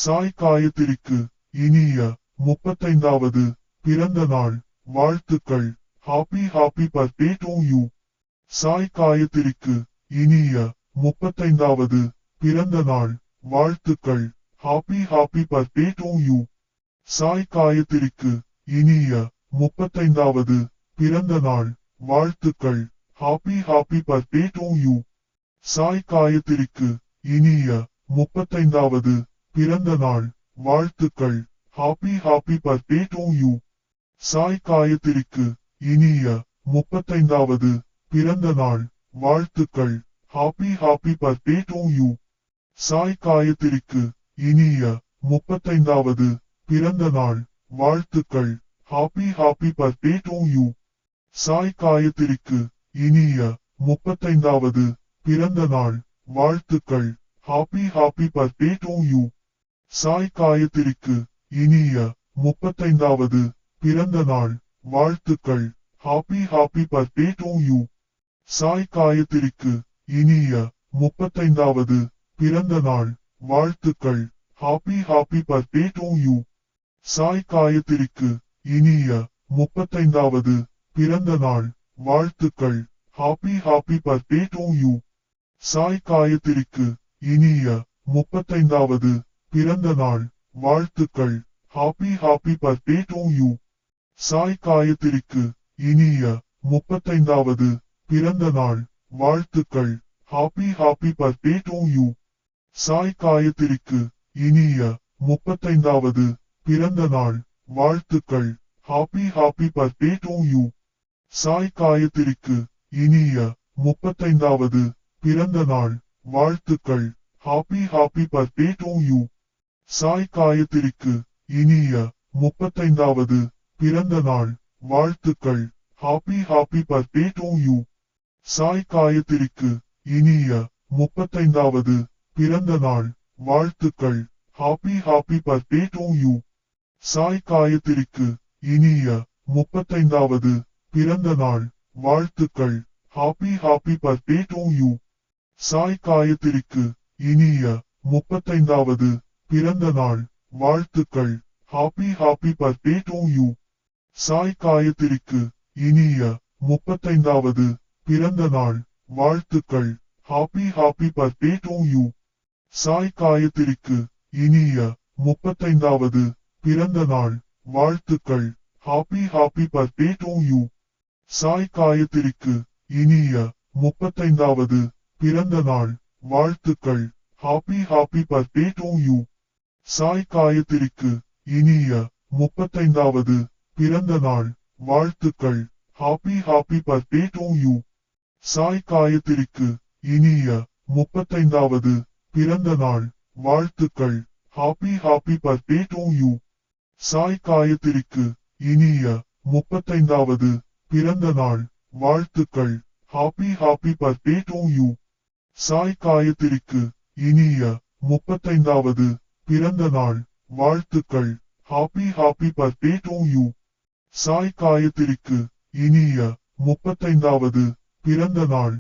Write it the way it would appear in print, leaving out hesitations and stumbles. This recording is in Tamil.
சாய் காயத்ரிக்கு இனிய 35வது பிறந்த நாள் வாழ்த்துக்கள். Happy birthday to you. Sai காயத்ரிக்கு இனிய 35வது பிறந்த நாள் வாழ்த்துக்கள். Happy birthday to you. Sai காயத்ரிக்கு இனிய 35வது பிறந்த நாள் வாழ்த்துக்கள். Happy birthday to you. Sai காயத்ரிக்கு இனிய 35வது பிறந்த நாள் வாழ்த்துக்கள். Happy birthday to you. Sai காயத்ரிக்கு இனிய 35வது பிறந்த நாள் வாழ்த்துக்கள். Happy birthday to you. Sai காயத்ரிக்கு இனிய 35வது பிறந்த நாள் வாழ்த்துக்கள். Happy birthday to you. Sai காயத்ரிக்கு இனிய 35வது பிறந்த நாள் வாழ்த்துக்கள். Happy birthday to you. Sai காயத்ரிக்கு இனிய 35வது பிறந்த நாள் வாழ்த்துக்கள். Happy birthday to you. Sai காயத்ரிக்கு இனிய 35வது பிறந்த நாள் வாழ்த்துக்கள். Happy birthday to you. Sai காயத்ரிக்கு இனிய 35வது பிறந்த நாள் வாழ்த்துக்கள். Happy birthday to you. Sai காயத்ரிக்கு இனிய 35வது பிறந்த நாள் வாழ்த்துக்கள். Happy birthday to you. Sai காயத்ரிக்கு இனிய 35வது பிறந்த நாள் வாழ்த்துக்கள். Happy birthday to you. Sai காயத்ரிக்கு இனிய 35வது பிறந்த நாள் வாழ்த்துக்கள். Happy birthday to you. Sai காயத்ரிக்கு இனிய 35வது பிறந்த நாள் வாழ்த்துக்கள். Happy birthday to you. Sai காயத்ரிக்கு இனிய 35வது பிறந்த நாள் வாழ்த்துக்கள். Happy birthday to you. Sai காயத்ரிக்கு இனிய 35வது பிறந்த நாள் வாழ்த்துக்கள். Happy birthday to you. Sai காயத்ரிக்கு இனிய 35வது பிறந்த நாள் வாழ்த்துக்கள். Happy birthday to you. Sai காயத்ரிக்கு இனிய 35வது பிறந்த நாள் வாழ்த்துக்கள். Happy birthday to you. Sai காயத்ரிக்கு இனிய 35வது பிறந்த நாள் வாழ்த்துக்கள். Happy birthday to you. Sai காயத்ரிக்கு இனிய 35வது பிறந்த நாள் வாழ்த்துக்கள். Happy birthday to you. Sai காயத்ரிக்கு இனிய 35வது பிறந்த நாள் வாழ்த்துக்கள். Happy birthday to you. Sai காயத்ரிக்கு இனிய 35வது பிறந்த நாள் வாழ்த்துக்கள். Happy birthday to you. Sai காயத்ரிக்கு இனிய 35வது பிறந்த நாள் வாழ்த்துக்கள். Happy birthday to you. Sai காயத்ரிக்கு இனிய 35வது பிறந்த நாள் வாழ்த்துக்கள். Happy birthday to you. Sai காயத்ரிக்கு இனிய 35வது பிறந்த நாள் வாழ்த்துக்கள். Happy birthday to you. Sai காயத்ரிக்கு இனிய 35வது பிறந்த நாள்